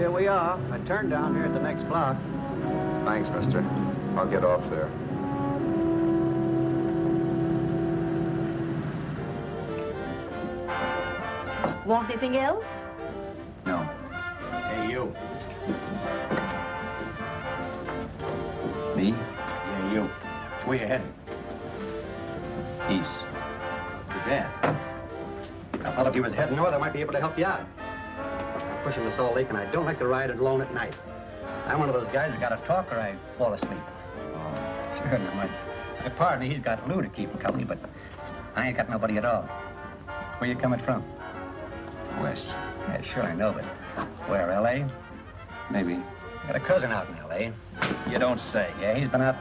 here we are. I turned down here at the next block. Thanks, mister. I'll get off there. Want anything else? No. Hey, you. Me? Yeah, you. Where you heading? East. Too bad. I thought if you was heading north, I might be able to help you out. I'm pushing the Salt Lake, and I don't like to ride it alone at night. I'm one of those guys that got to talk or I fall asleep. Oh, sure, now, my partner, he's got Lou to keep him company, but I ain't got nobody at all. Where you coming from? West. Yeah, sure, I know, but where, L.A.? Maybe. Got a cousin out in L.A. You don't say. Yeah, he's been out.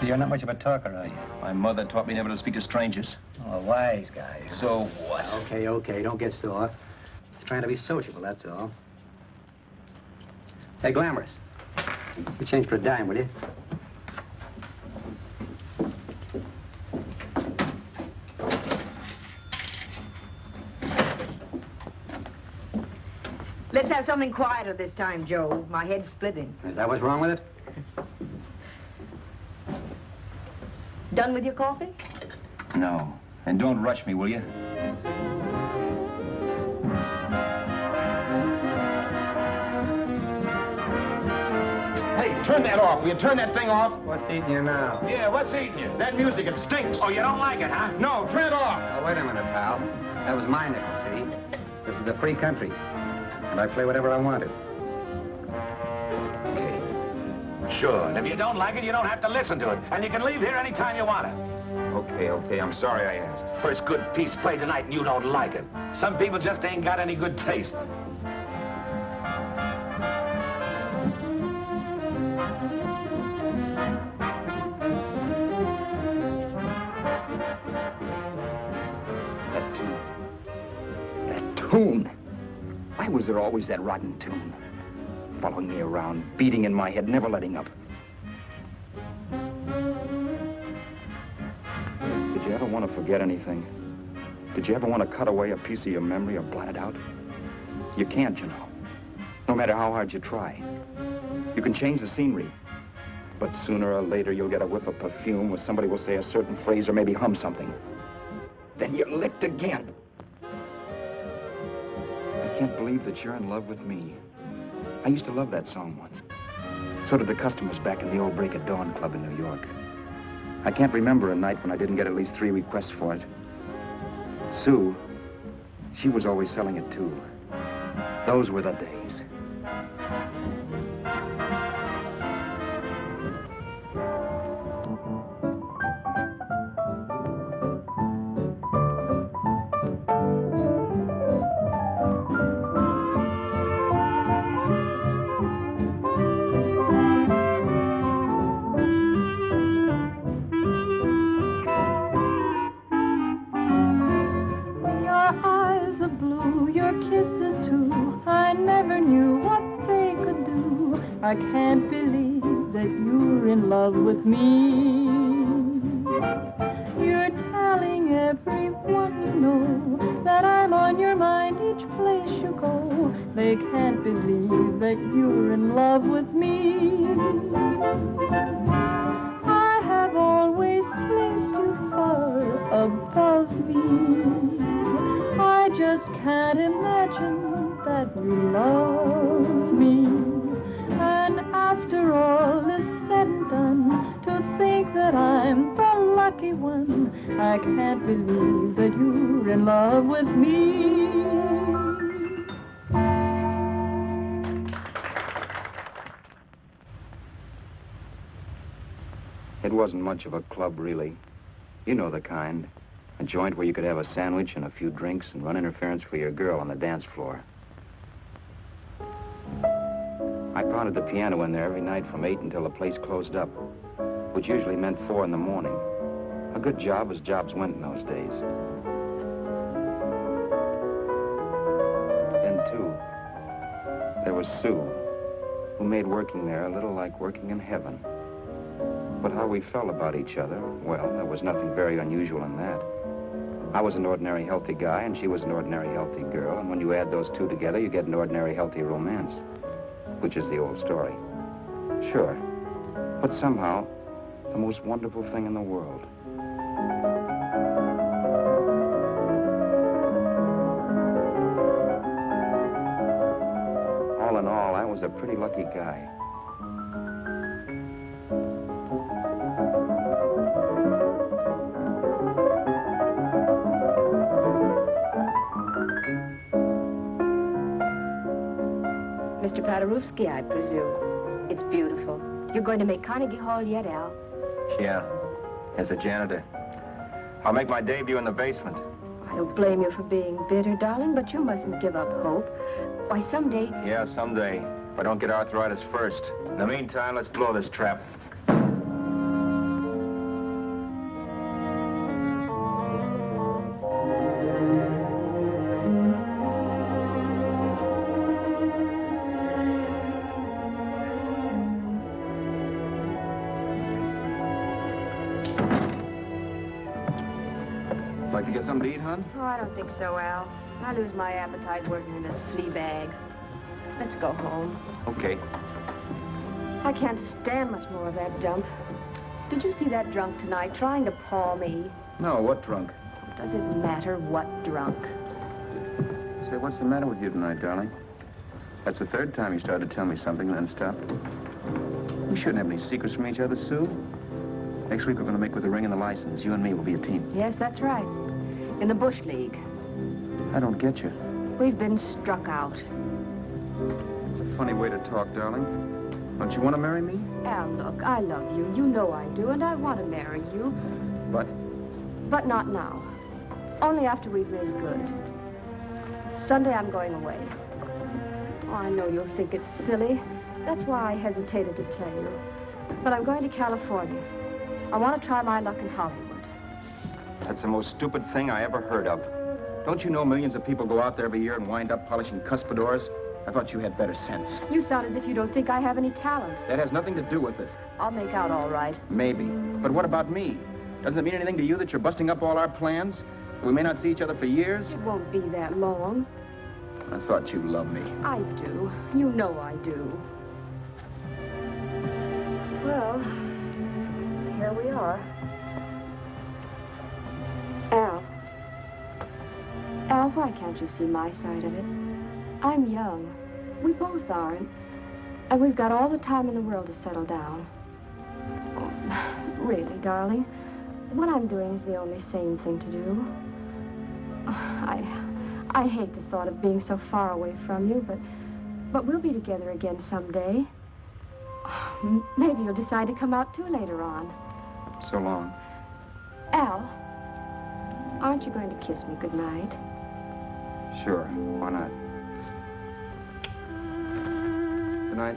You're not much of a talker, are you? My mother taught me never to speak to strangers. Oh, a wise guy. So what? Okay, don't get sore. Just trying to be sociable, that's all. Hey, Glamorous. You change for a dime, will you? Let's have something quieter this time, Joe. My head's splitting. Is that what's wrong with it? Done with your coffee? No. And don't rush me, will you? Hey, turn that off. Will you turn that thing off? What's eating you now? Yeah, what's eating you? That music, it stinks. Oh, you don't like it, huh? No, turn it off. Oh, wait a minute, pal. That was my nickel, see? This is a free country. And I play whatever I wanted. Okay. Sure. And if you don't like it, you don't have to listen to it. And you can leave here anytime you want it. Okay. I'm sorry I asked. First good piece played tonight and you don't like it. Some people just ain't got any good taste. That tune. Why was there always that rotten tune? Following me around, beating in my head, never letting up. Did you ever want to forget anything? Did you ever want to cut away a piece of your memory or blot it out? You can't, you know. No matter how hard you try. You can change the scenery. But sooner or later, you'll get a whiff of perfume or somebody will say a certain phrase or maybe hum something. Then you're licked again. I can't believe that you're in love with me. I used to love that song once. So did the customers back in the old Break at Dawn club in New York. I can't remember a night when I didn't get at least 3 requests for it. Sue, she was always selling it too. Those were the days. I can't believe that you're in love with me. You're telling everyone you know that I'm on your mind each place you go. They can't believe that you're in love with me. I have always placed you far above me. I just can't imagine that you love me. And after all is said and done, to think that I'm the lucky one, I can't believe that you're in love with me. It wasn't much of a club, really. You know the kind. A joint where you could have a sandwich and a few drinks and run interference for your girl on the dance floor. I pounded the piano in there every night from 8 until the place closed up, which usually meant 4 in the morning. A good job as jobs went in those days. Then, too, there was Sue, who made working there a little like working in heaven. But how we felt about each other, well, there was nothing very unusual in that. I was an ordinary healthy guy, and she was an ordinary healthy girl, and when you add those two together, you get an ordinary healthy romance, which is the old story. Sure, but somehow, the most wonderful thing in the world. All in all, I was a pretty lucky guy. Mr. Paderewski, I presume. It's beautiful. You're going to make Carnegie Hall yet, Al? Yeah, as a janitor. I'll make my debut in the basement. I don't blame you for being bitter, darling, but you mustn't give up hope. Why, someday... Yeah, someday. If I don't get arthritis first. In the meantime, let's blow this trap. Like to get something to eat, hon? Oh, I don't think so, Al. I lose my appetite working in this flea bag. Let's go home. Okay. I can't stand much more of that dump. Did you see that drunk tonight trying to paw me? No, what drunk? Does it matter what drunk? Say, what's the matter with you tonight, darling? That's the third time you started to tell me something and then stopped. We shouldn't have any secrets from each other, Sue. Next week, we're going to make with the ring and the license. You and me will be a team. Yes, that's right. In the Bush League. I don't get you. We've been struck out. It's a funny way to talk, darling. Don't you want to marry me? Al, look, I love you. You know I do, and I want to marry you. But But not now. Only after we've made good. Sunday, I'm going away. Oh, I know you'll think it's silly. That's why I hesitated to tell you. But I'm going to California. I want to try my luck in Hollywood. that's the most stupid thing I ever heard of. Don't you know millions of people go out there every year and wind up polishing cuspidors? I thought you had better sense. You sound as if you don't think I have any talent. That has nothing to do with it. I'll make out all right. Maybe. But what about me? Doesn't it mean anything to you that you're busting up all our plans? We may not see each other for years? It won't be that long. I thought you loved me. I do. You know I do. Well, here we are. Al, why can't you see my side of it? I'm young. We both are, and we've got all the time in the world to settle down. Really, darling, what I'm doing is the only sane thing to do. I hate the thought of being so far away from you, but we'll be together again someday. Maybe you'll decide to come out too later on. So long. Al, aren't you going to kiss me goodnight? Sure. Why not? Good night.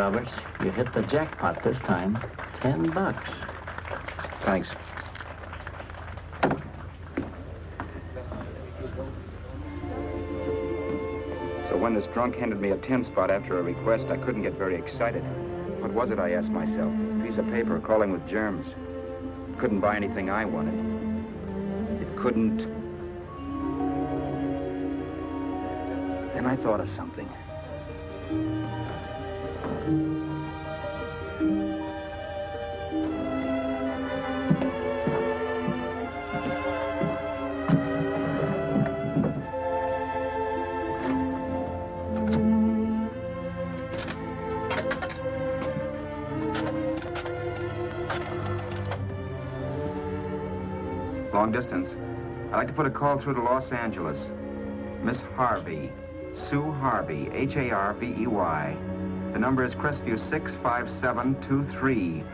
Roberts. You hit the jackpot this time. $10. Thanks. So when this drunk handed me a 10 spot after a request, I couldn't get very excited. What was it, I asked myself? A piece of paper crawling with germs. Couldn't buy anything I wanted. It couldn't... Then I thought of something. Long distance. I'd like to put a call through to Los Angeles. Miss Harvey. Sue Harvey, H-A-R-V-E-Y. The number is Crestview 65723.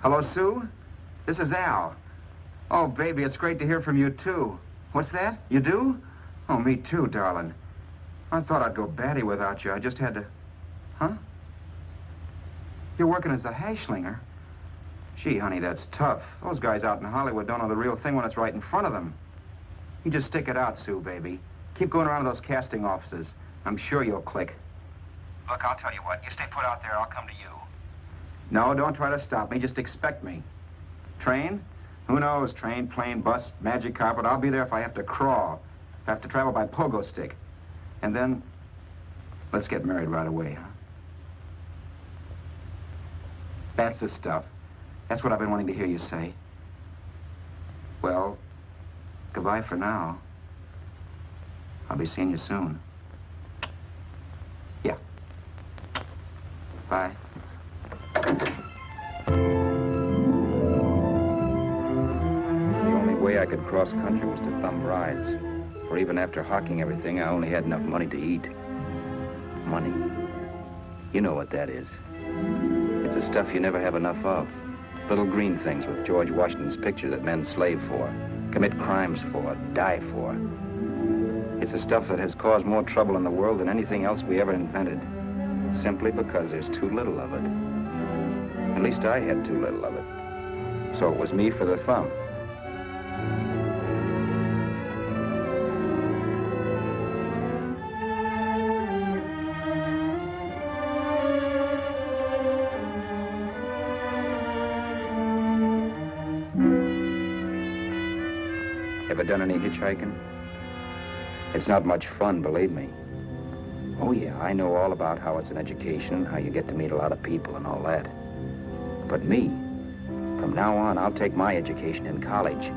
Hello, Sue? This is Al. Oh, baby, it's great to hear from you, too. What's that? You do? Oh, me too, darling. I thought I'd go batty without you. I just had to... Huh? You're working as a hashlinger? Gee, honey, that's tough. Those guys out in Hollywood don't know the real thing when it's right in front of them. You just stick it out, Sue, baby. Keep going around to those casting offices. I'm sure you'll click. Look, I'll tell you what. You stay put out there, I'll come to you. No, don't try to stop me. Just expect me. Train? Who knows? Train, plane, bus, magic carpet. I'll be there if I have to crawl. If I have to travel by pogo stick. And then, let's get married right away, huh? That's the stuff. That's what I've been wanting to hear you say. Well, goodbye for now. I'll be seeing you soon. Yeah. Bye. The only way I could cross country was to thumb rides. For even after hawking everything, I only had enough money to eat. Money. You know what that is. It's the stuff you never have enough of. Little green things with George Washington's picture that men slave for, commit crimes for, die for. It's the stuff that has caused more trouble in the world than anything else we ever invented. Simply because there's too little of it. At least I had too little of it. So it was me for the thumb. Ever done any hitchhiking? It's not much fun, believe me. Oh, yeah, I know all about how it's an education, how you get to meet a lot of people and all that. But me, from now on, I'll take my education in college,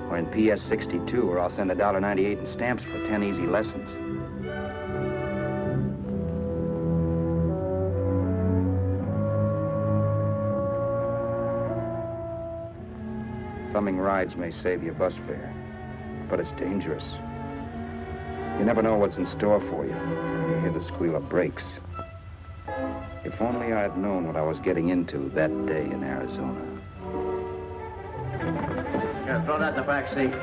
or in PS 62, or I'll send $1.98 in stamps for 10 easy lessons. Thumbing rides may save you bus fare, but it's dangerous. You never know what's in store for you when you hear the squeal of brakes. If only I had known what I was getting into that day in Arizona. Here, throw that in the back seat.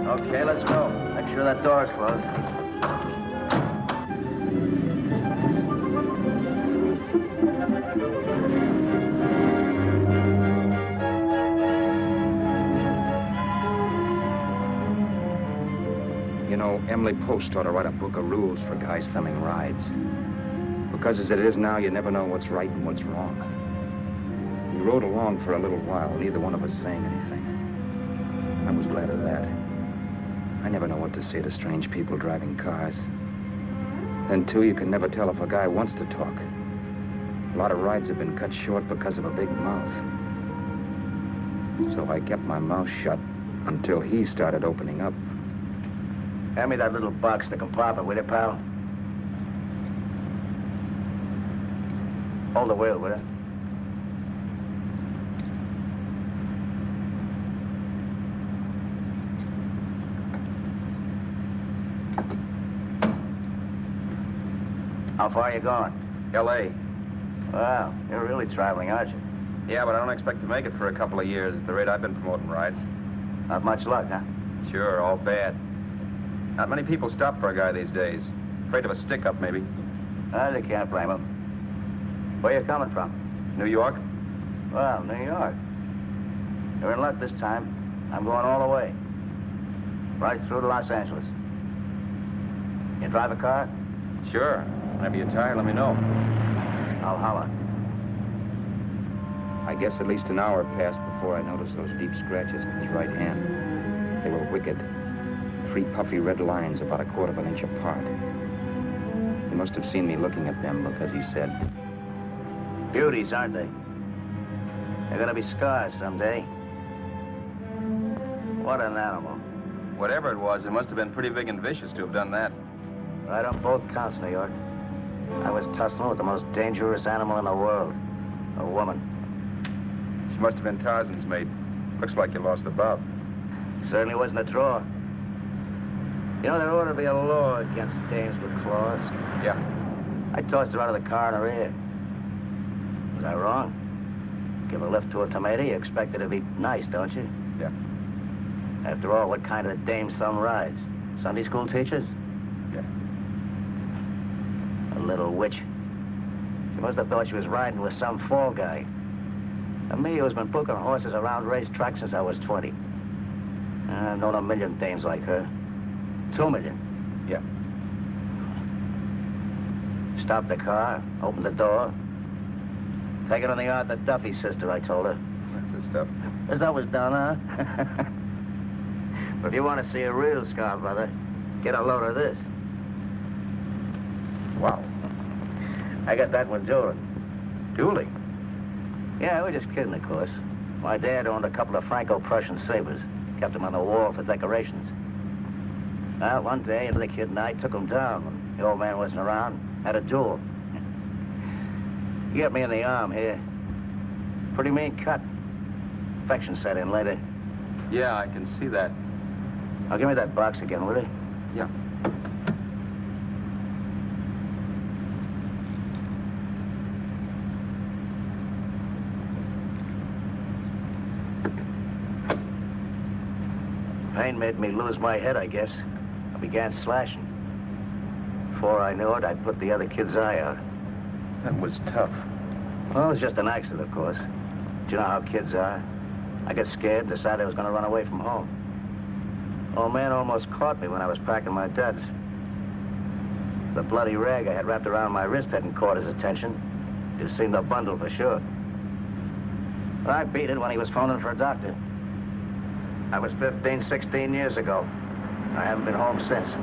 Okay, let's go. Make sure that door's closed. You know, Emily Post ought to write a book of rules for guys thumbing rides. Because as it is now, you never know what's right and what's wrong. We rode along for a little while, neither one of us saying anything. I was glad of that. I never know what to say to strange people driving cars. Then, too, you can never tell if a guy wants to talk. A lot of rides have been cut short because of a big mouth. So I kept my mouth shut until he started opening up. Hand me that little box in the compartment, will you, pal? Hold the wheel, will you? How far are you going? L.A. Well, you're really traveling, aren't you? Yeah, but I don't expect to make it for a couple of years at the rate I've been promoting rides. Not much luck, huh? Sure, all bad. Not many people stop for a guy these days. Afraid of a stick-up, maybe. Well, you can't blame them. Where you coming from? New York? Well, New York. You're in luck this time. I'm going all the way. Right through to Los Angeles. You drive a car? Sure. Whenever you're tired, let me know. I'll holler. I guess at least an hour passed before I noticed those deep scratches in his right hand. They were wicked. 3 puffy red lines about 1/4 of an inch apart. He must have seen me looking at them because he said, Beauties, aren't they? They're gonna be scars someday. What an animal. Whatever it was, it must have been pretty big and vicious to have done that. Right on both counts, New York. I was tussling with the most dangerous animal in the world. A woman. She must have been Tarzan's mate. Looks like you lost the bob. Certainly wasn't a draw. You know, there ought to be a law against dames with claws. Yeah. I tossed her out of the car in her ear. Was I wrong? Give a lift to a tomato, you expect it to be nice, don't you? Yeah. After all, what kind of dame's thumb rides? Sunday school teachers? Yeah. A little witch. She must have thought she was riding with some fall guy. And me, who's been booking horses around racetracks since I was 20. I've known a million dames like her. 2 million. Yeah. Stopped the car, opened the door. Take it on the yard, the Duffy sister, I told her. That's the stuff. As that was done, huh? But if you want to see a real scar, brother, get a load of this. Wow. I got that one dueling. Dueling? Yeah, we're just kidding, of course. My dad owned a couple of Franco-Prussian sabers. Kept them on the wall for decorations. Well, one day, the kid and I took them down when the old man wasn't around. Had a duel. He got me in the arm here. Pretty mean cut. Infection set in later. Yeah, I can see that. Now, give me that box again, will you? Yeah. Pain made me lose my head, I guess. I began slashing. Before I knew it, I'd put the other kid's eye out. That was tough. Well, it was just an accident, of course. Do you know how kids are? I got scared and decided I was going to run away from home. Old man almost caught me when I was packing my duds. The bloody rag I had wrapped around my wrist hadn't caught his attention. You'd seen the bundle for sure. But I beat it when he was phoning for a doctor. That was 15, 16 years ago. I haven't been home since.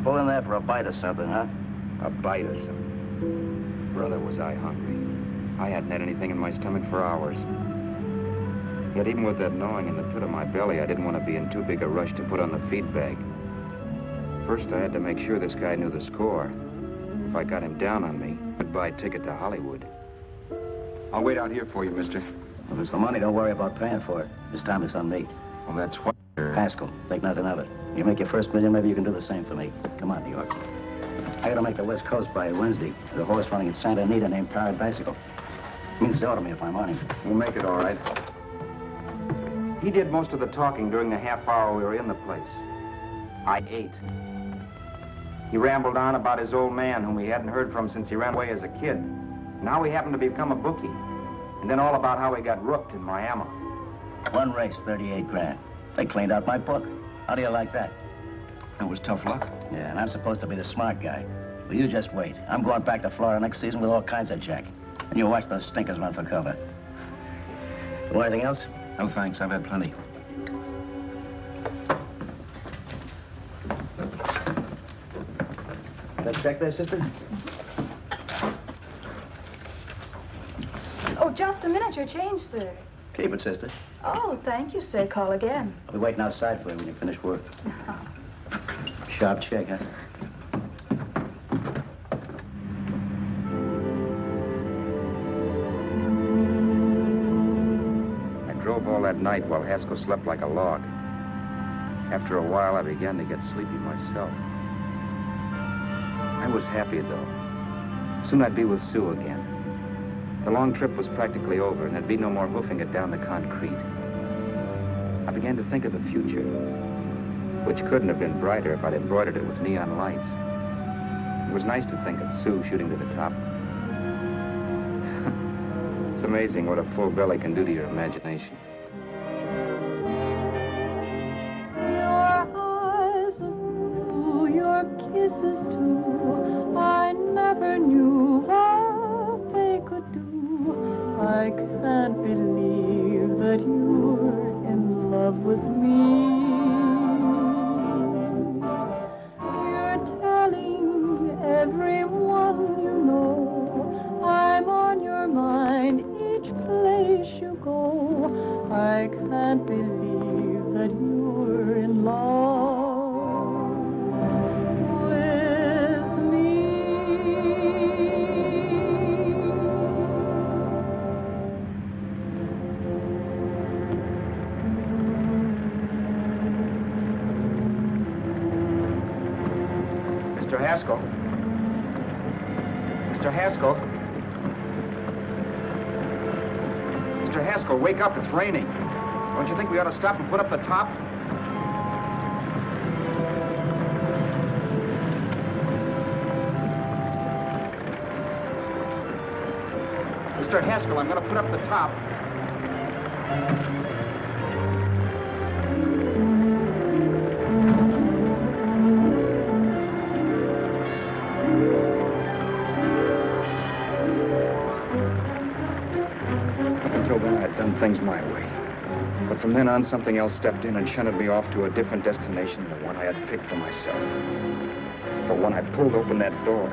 Pull in there for a bite or something, huh? a bite or something. Brother, was I hungry. I hadn't had anything in my stomach for hours. Yet even with that gnawing in the pit of my belly, I didn't want to be in too big a rush to put on the feed bag. First, I had to make sure this guy knew the score. If I got him down on me, goodbye ticket to Hollywood. I'll wait out here for you, mister. If it's the money, don't worry about paying for it. This time it's on me. Well, that's what... Haskell, think nothing of it. You make your first million, maybe you can do the same for me. Come on, New York. I gotta make the West Coast by Wednesday. There's a horse running at Santa Anita named Bicycle. Means so to me if I'm on him. We'll make it all right. He did most of the talking during the half hour we were in the place. I ate. He rambled on about his old man, whom we hadn't heard from since he ran away as a kid. Now he happened to become a bookie. And then all about how he got rooked in Miami. One race, 38 grand. They cleaned out my book. How do you like that? That was tough luck. Yeah, and I'm supposed to be the smart guy. Well, you just wait. I'm going back to Florida next season with all kinds of jack. And you watch those stinkers run for cover. Want anything else? No, thanks. I've had plenty. That check there, sister? Oh, just a minute. Your change, sir. Keep it, sister. Oh, thank you, sir. Call again. I'll be waiting outside for you when you finish work. Sharp check, huh? all that night while Haskell slept like a log. After a while, I began to get sleepy myself. I was happy, though. Soon I'd be with Sue again. The long trip was practically over, and there'd be no more hoofing it down the concrete. I began to think of the future, which couldn't have been brighter if I'd embroidered it with neon lights. It was nice to think of Sue shooting to the top. It's amazing what a full belly can do to your imagination. Your eyes are blue, your kisses too. I never knew what they could do. I can't believe that you're in love with me. You're telling everyone you know I'm on your mind each place you go. I can't believe that you're in love with me. Mr. Haskell? Mr. Haskell? Mr. Haskell, wake up. It's raining. Don't you think we ought to stop and put up the top? Mr. Haskell, I'm going to put up the top. Until then, I'd done things my way. But from then on, something else stepped in and shunted me off to a different destination than the one I had picked for myself. For when I pulled open that door...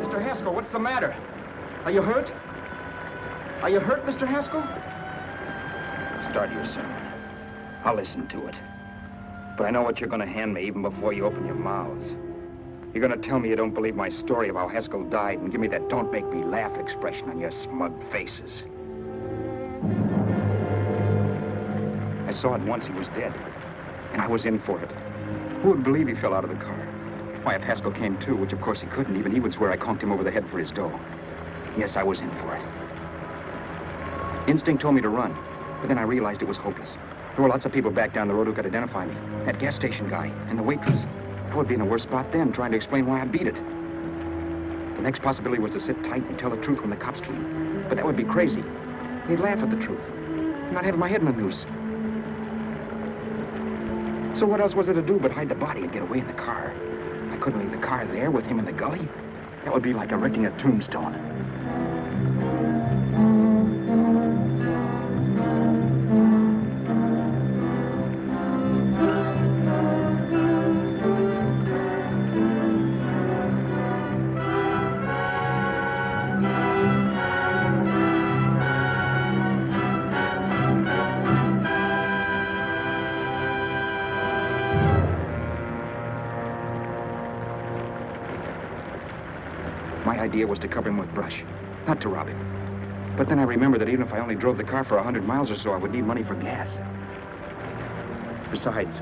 Mr. Haskell, what's the matter? Are you hurt? Are you hurt, Mr. Haskell? Start your sermon. I'll listen to it. But I know what you're going to hand me even before you open your mouths. You're going to tell me you don't believe my story of how Haskell died and give me that don't make me laugh expression on your smug faces. I saw at once he was dead, and I was in for it. Who would believe he fell out of the car? Why, if Haskell came too, which of course he couldn't, even he would swear I conked him over the head for his dough. Yes, I was in for it. Instinct told me to run, but then I realized it was hopeless. There were lots of people back down the road who could identify me. That gas station guy and the waitress. I would be in a worse spot then, trying to explain why I beat it. The next possibility was to sit tight and tell the truth when the cops came. But that would be crazy. They'd laugh at the truth. And I'd have my head in the noose. So what else was there to do but hide the body and get away in the car? I couldn't leave the car there with him in the gully. That would be like erecting a tombstone. My idea was to cover him with brush, not to rob him. But then I remembered that even if I only drove the car for 100 miles or so, I would need money for gas. Besides,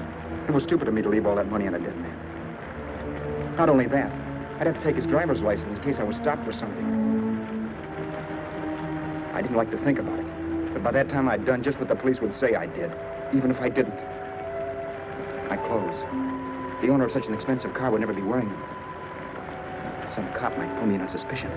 it was stupid of me to leave all that money on a dead man. Not only that, I'd have to take his driver's license in case I was stopped for something. I didn't like to think about it, but by that time I'd done just what the police would say I did, even if I didn't. My clothes. The owner of such an expensive car would never be wearing them. Some cop might pull me in on suspicion.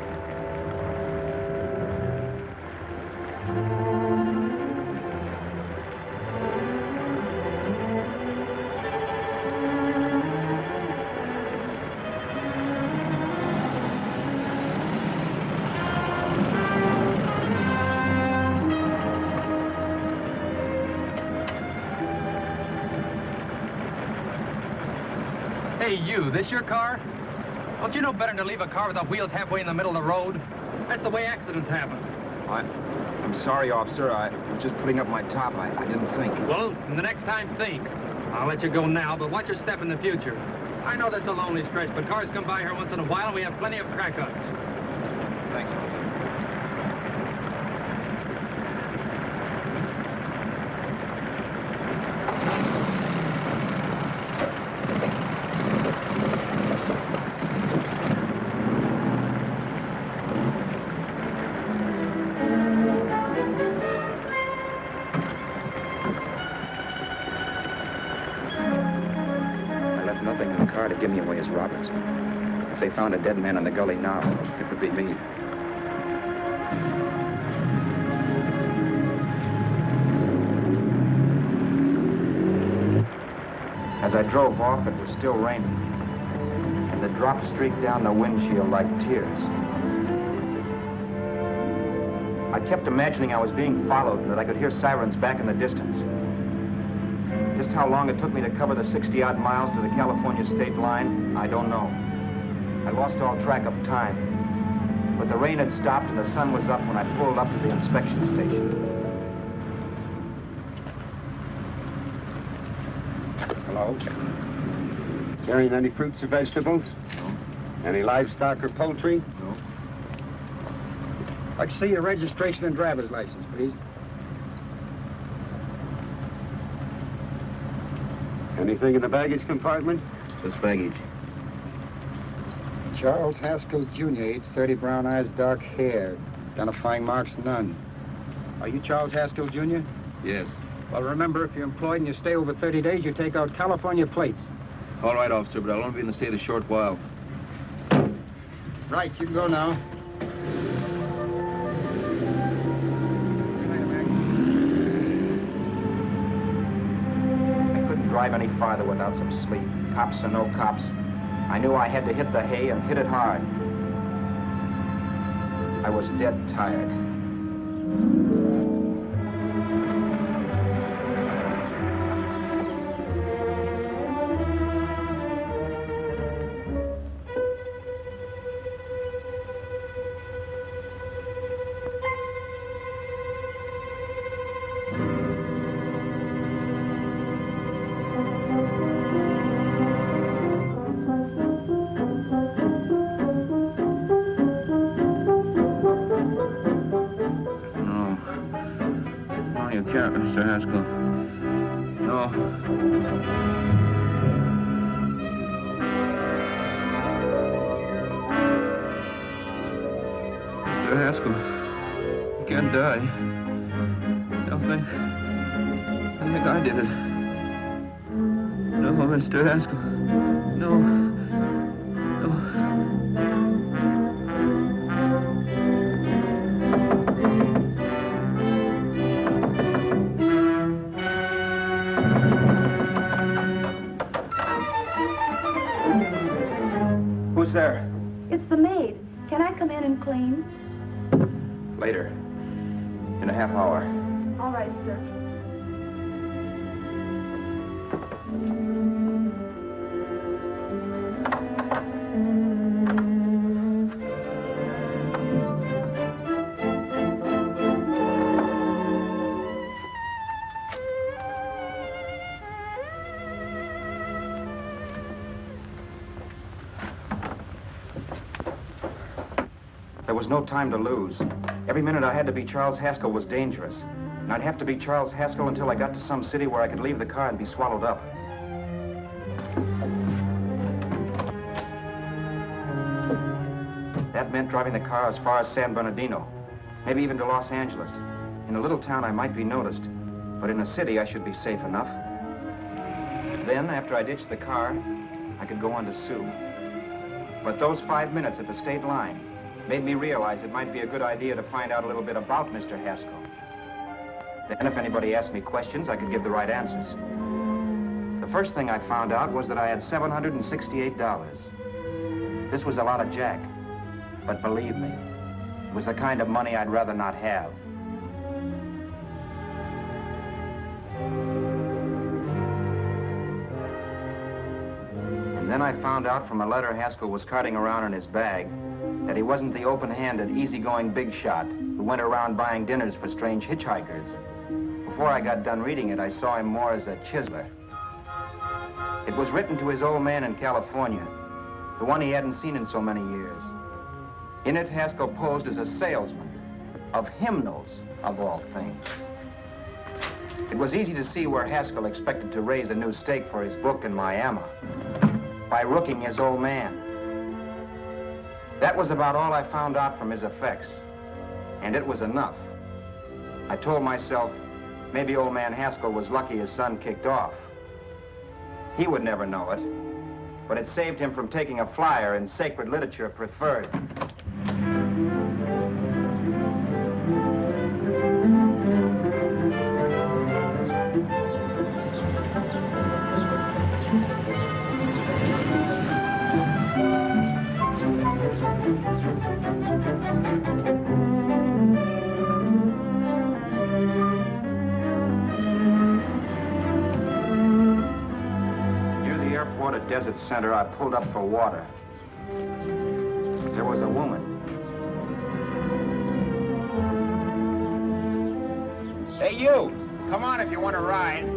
Hey, you, this your car? Don't you know better than to leave a car with the wheels halfway in the middle of the road? That's the way accidents happen. I'm sorry, officer. I was just putting up my top. I didn't think. Well, the next time, think. I'll let you go now, but watch your step in the future. I know that's a lonely stretch, but cars come by here once in a while, and we have plenty of crack-ups. Thanks, officer. is Roberts. If they found a dead man in the gully now, it would be me. As I drove off, it was still raining, and the drops streaked down the windshield like tears. I kept imagining I was being followed and that I could hear sirens back in the distance. Just how long it took me to cover the 60-odd miles to the California state line, I don't know. I lost all track of time. But the rain had stopped and the sun was up when I pulled up to the inspection station. Hello? Carrying any fruits or vegetables? No. Any livestock or poultry? No. I'd like to see your registration and driver's license, please. Anything in the baggage compartment? Just baggage. Charles Haskell, Jr., age 30, brown eyes, dark hair. Identifying marks, none. Are you Charles Haskell, Jr.? Yes. Well, remember, if you're employed and you stay over 30 days, you take out California plates. All right, officer, but I'll only be in the state a short while. Right, you can go now. I couldn't drive any farther without some sleep. Cops or no cops, I knew I had to hit the hay and hit it hard. I was dead tired. Mr. Haskell. No. Mr. Haskell, you can't die. Don't think I did it. No, Mr. Haskell. No. There? It's the maid. Can I come in and clean? Later. In a half hour. All right, sir. There was no time to lose. Every minute I had to be Charles Haskell was dangerous. And I'd have to be Charles Haskell until I got to some city where I could leave the car and be swallowed up. That meant driving the car as far as San Bernardino, maybe even to Los Angeles. In a little town, I might be noticed, but in a city, I should be safe enough. Then, after I ditched the car, I could go on to Sue. But those 5 minutes at the state line made me realize it might be a good idea to find out a little bit about Mr. Haskell. Then if anybody asked me questions, I could give the right answers. The first thing I found out was that I had $768. This was a lot of jack, but believe me, it was the kind of money I'd rather not have. And then I found out from a letter Haskell was carting around in his bag that he wasn't the open-handed, easygoing big shot who went around buying dinners for strange hitchhikers. Before I got done reading it, I saw him more as a chiseler. It was written to his old man in California, the one he hadn't seen in so many years. In it, Haskell posed as a salesman of hymnals, of all things. It was easy to see where Haskell expected to raise a new stake for his book in Miami by rooking his old man. That was about all I found out from his effects, and it was enough. I told myself, maybe old man Haskell was lucky his son kicked off. He would never know it, but it saved him from taking a flyer in sacred literature preferred. Desert Center, I pulled up for water. There was a woman. Hey, you! Come on if you want to ride.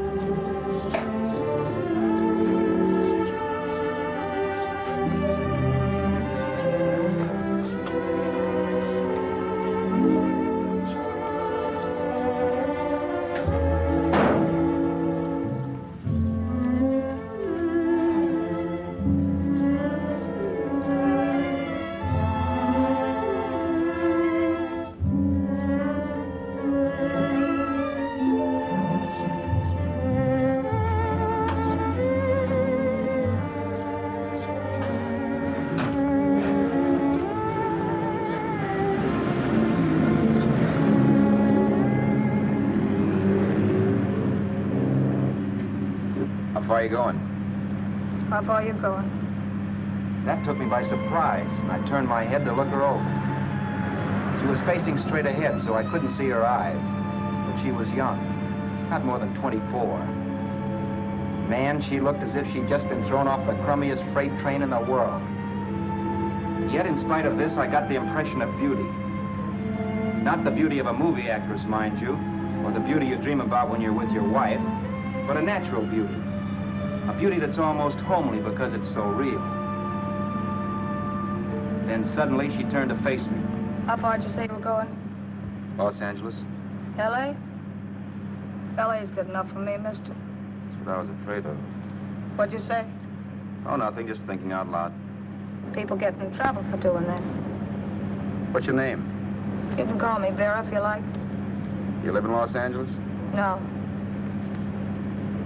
How far are you going? How far are you going? That took me by surprise, and I turned my head to look her over. She was facing straight ahead, so I couldn't see her eyes. But she was young, not more than 24. Man, she looked as if she'd just been thrown off the crummiest freight train in the world. Yet, in spite of this, I got the impression of beauty. Not the beauty of a movie actress, mind you, or the beauty you dream about when you're with your wife, but a natural beauty. A beauty that's almost homely because it's so real. Then suddenly she turned to face me. How far did you say you were going? Los Angeles? L.A.? L.A.'s good enough for me, mister. That's what I was afraid of. What'd you say? Oh, nothing, just thinking out loud. People get in trouble for doing that. What's your name? You can call me Vera if you like. You live in Los Angeles? No.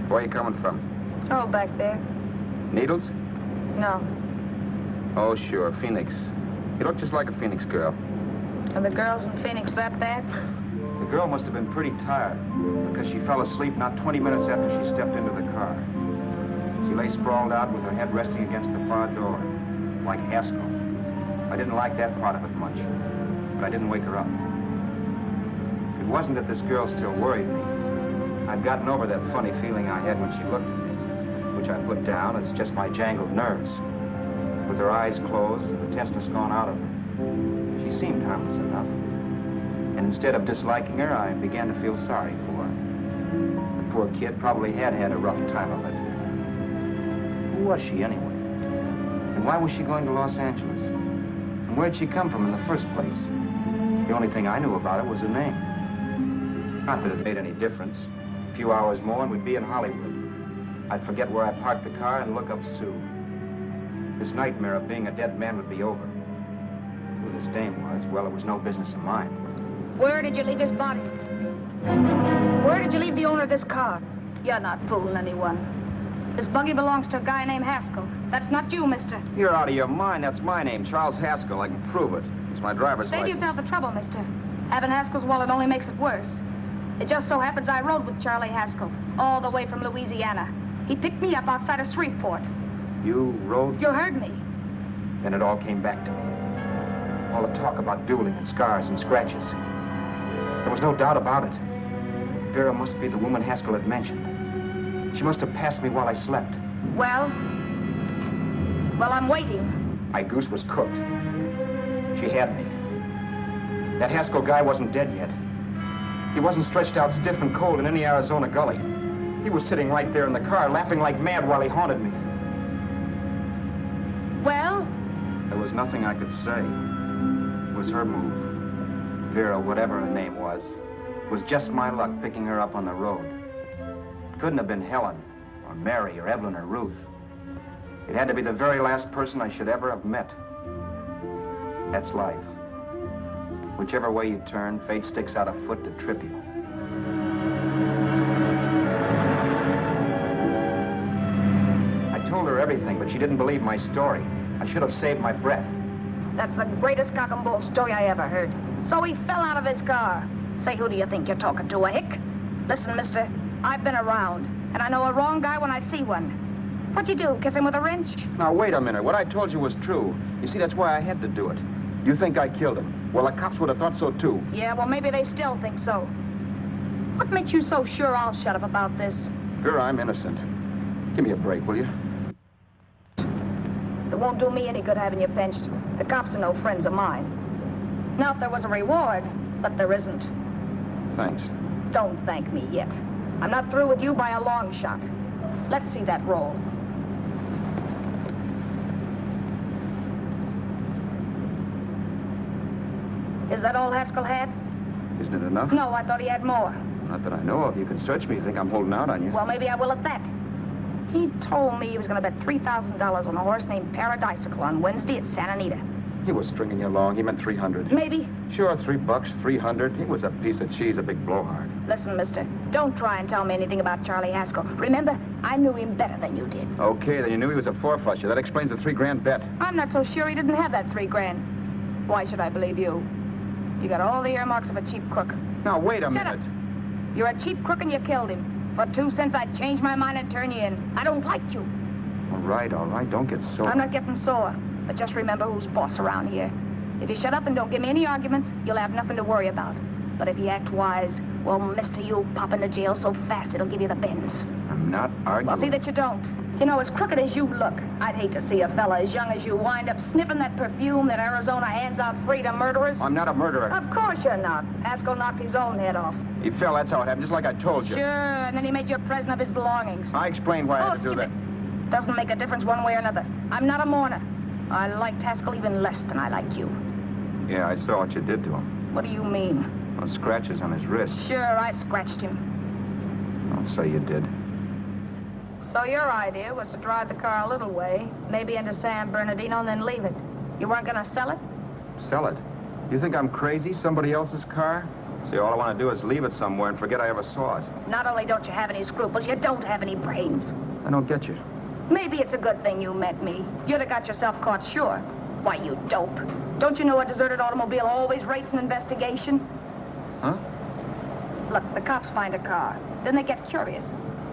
Where are you coming from? Oh, back there. Needles? No. Oh, sure, Phoenix. You look just like a Phoenix girl. Are the girls in Phoenix that bad? The girl must have been pretty tired because she fell asleep not 20 minutes after she stepped into the car. She lay sprawled out with her head resting against the far door, like Haskell. I didn't like that part of it much, but I didn't wake her up. It wasn't that this girl still worried me. I'd gotten over that funny feeling I had when she looked at me, which I put down as just my jangled nerves. With her eyes closed and the tenseness gone out of her, she seemed harmless enough. And instead of disliking her, I began to feel sorry for her. The poor kid probably had had a rough time of it. Who was she anyway? And why was she going to Los Angeles? And where'd she come from in the first place? The only thing I knew about her was her name. Not that it made any difference. A few hours more and we'd be in Hollywood. I'd forget where I parked the car and look up Sue. This nightmare of being a dead man would be over. Who this dame was, well, it was no business of mine. Where did you leave his body? Where did you leave the owner of this car? You're not fooling anyone. This buggy belongs to a guy named Haskell. That's not you, mister. You're out of your mind. That's my name, Charles Haskell. I can prove it. It's my driver's Save license. yourself the trouble, mister. Having Haskell's wallet only makes it worse. It just so happens I rode with Charlie Haskell all the way from Louisiana. He picked me up outside of Shreveport. You rode? You heard me. Then it all came back to me. All the talk about dueling and scars and scratches. There was no doubt about it. Vera must be the woman Haskell had mentioned. She must have passed me while I slept. Well, I'm waiting. My goose was cooked. She had me. That Haskell guy wasn't dead yet. He wasn't stretched out stiff and cold in any Arizona gully. He was sitting right there in the car, laughing like mad while he haunted me. Well? There was nothing I could say. It was her move. Vera, whatever her name was just my luck picking her up on the road. It couldn't have been Helen, or Mary, or Evelyn, or Ruth. It had to be the very last person I should ever have met. That's life. Whichever way you turn, fate sticks out a foot to trip you. I told her everything, but she didn't believe my story. I should have saved my breath. That's the greatest cock and bull story I ever heard. So he fell out of his car. Say, who do you think you're talking to, a hick? Listen, mister, I've been around, and I know a wrong guy when I see one. What'd you do, kiss him with a wrench? Now, wait a minute. What I told you was true. You see, that's why I had to do it. You think I killed him. Well, the cops would have thought so, too. Yeah, well, maybe they still think so. What makes you so sure I'll shut up about this? Girl, I'm innocent. Give me a break, will you? It won't do me any good having you pinched. The cops are no friends of mine. Now, if there was a reward, but there isn't. Thanks. Don't thank me yet. I'm not through with you by a long shot. Let's see that roll. Is that all Haskell had? Isn't it enough? No, I thought he had more. Not that I know of. You can search me if you think I'm holding out on you. Well, maybe I will at that. He told me he was going to bet $3,000 on a horse named Paradisical on Wednesday at Santa Anita. He was stringing you along. He meant 300. Maybe. Sure, $3, 300. He was a piece of cheese, a big blowhard. Listen, mister, don't try and tell me anything about Charlie Haskell. Remember, I knew him better than you did. Okay, then you knew he was a four-flusher. That explains the $3,000 bet. I'm not so sure he didn't have that $3,000. Why should I believe you? You got all the earmarks of a cheap crook. Now, wait a minute. Shut up. You're a cheap crook and you killed him. For 2 cents, I'd change my mind and turn you in. I don't like you. All right. Don't get sore. I'm not getting sore. But just remember who's boss around here. If you shut up and don't give me any arguments, you'll have nothing to worry about. But if you act wise, well, mister, you'll pop into jail so fast it'll give you the bends. I'm not arguing. Well, see that you don't. You know, as crooked as you look, I'd hate to see a fella as young as you wind up sniffing that perfume that Arizona hands out free to murderers. I'm not a murderer. Of course you're not. Haskell knocked his own head off. He fell, that's how it happened, just like I told you. Sure, and then he made you a present of his belongings. I explained why I had to do that. Doesn't make a difference one way or another. I'm not a mourner. I liked Haskell even less than I like you. Yeah, I saw what you did to him. What do you mean? Well, scratches on his wrist. Sure, I scratched him. I'll say you did. So your idea was to drive the car a little way, maybe into San Bernardino, and then leave it. You weren't going to sell it? Sell it? You think I'm crazy? Somebody else's car? See, all I want to do is leave it somewhere and forget I ever saw it. Not only don't you have any scruples, you don't have any brains. I don't get you. Maybe it's a good thing you met me. You'd have got yourself caught, sure. Why, you dope. Don't you know a deserted automobile always rates an investigation? Huh? Look, the cops find a car. Then they get curious.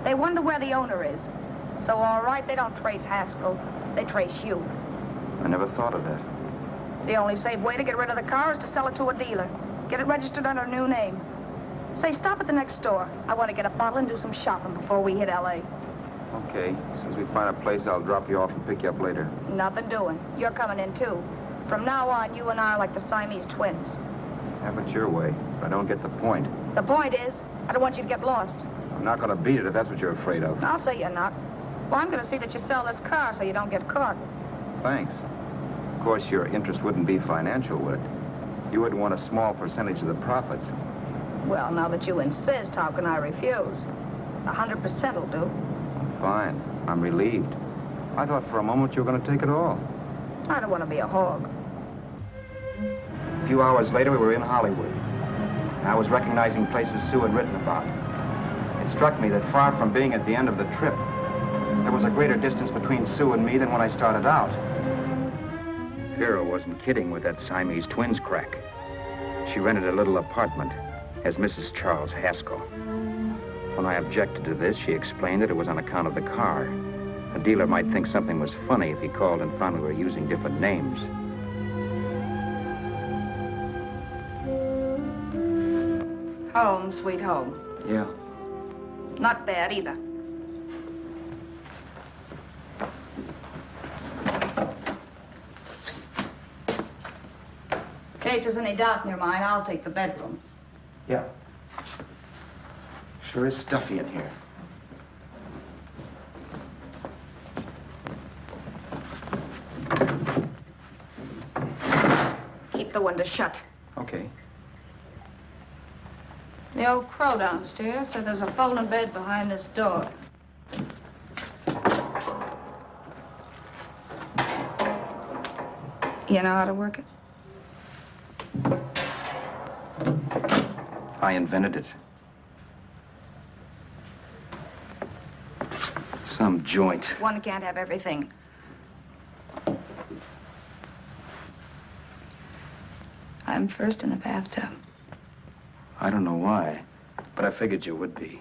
They wonder where the owner is. So, all right, they don't trace Haskell. They trace you. I never thought of that. The only safe way to get rid of the car is to sell it to a dealer. Get it registered under a new name. Say, stop at the next store. I want to get a bottle and do some shopping before we hit L.A. Okay. As soon as we find a place, I'll drop you off and pick you up later. Nothing doing. You're coming in, too. From now on, you and I are like the Siamese twins. Have it your way, but I don't get the point. The point is, I don't want you to get lost. I'm not going to beat it if that's what you're afraid of. I'll say you're not. Well, I'm going to see that you sell this car so you don't get caught. Thanks. Of course, your interest wouldn't be financial, would it? You would want a small percentage of the profits. Well, now that you insist, how can I refuse? 100% will do. Fine. I'm relieved. I thought for a moment you were going to take it all. I don't want to be a hog. A few hours later, we were in Hollywood. I was recognizing places Sue had written about. It struck me that far from being at the end of the trip, there was a greater distance between Sue and me than when I started out. Vera wasn't kidding with that Siamese twins crack. She rented a little apartment as Mrs. Charles Haskell. When I objected to this, she explained that it was on account of the car. A dealer might think something was funny if he called and found we were using different names. Home, sweet home. Yeah. Not bad, either. In case there's any doubt in your mind, I'll take the bedroom. Yeah. Sure is stuffy in here. Keep the window shut. Okay. The old crow downstairs said there's a folding bed behind this door. You know how to work it? I invented it. Some joint. One can't have everything. I'm first in the bathtub. I don't know why, but I figured you would be.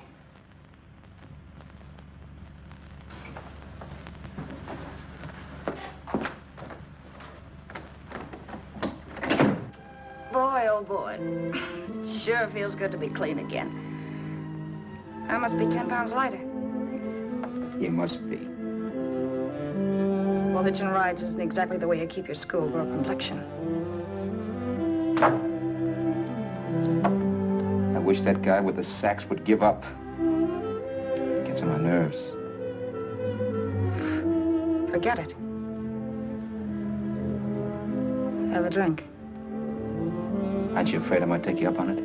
Boy, oh boy. It sure feels good to be clean again. I must be 10 pounds lighter. You must be. Well, hitching rides isn't exactly the way you keep your schoolgirl complexion. I wish that guy with the sacks would give up. Gets on my nerves. Forget it. Have a drink. Aren't you afraid I might take you up on it?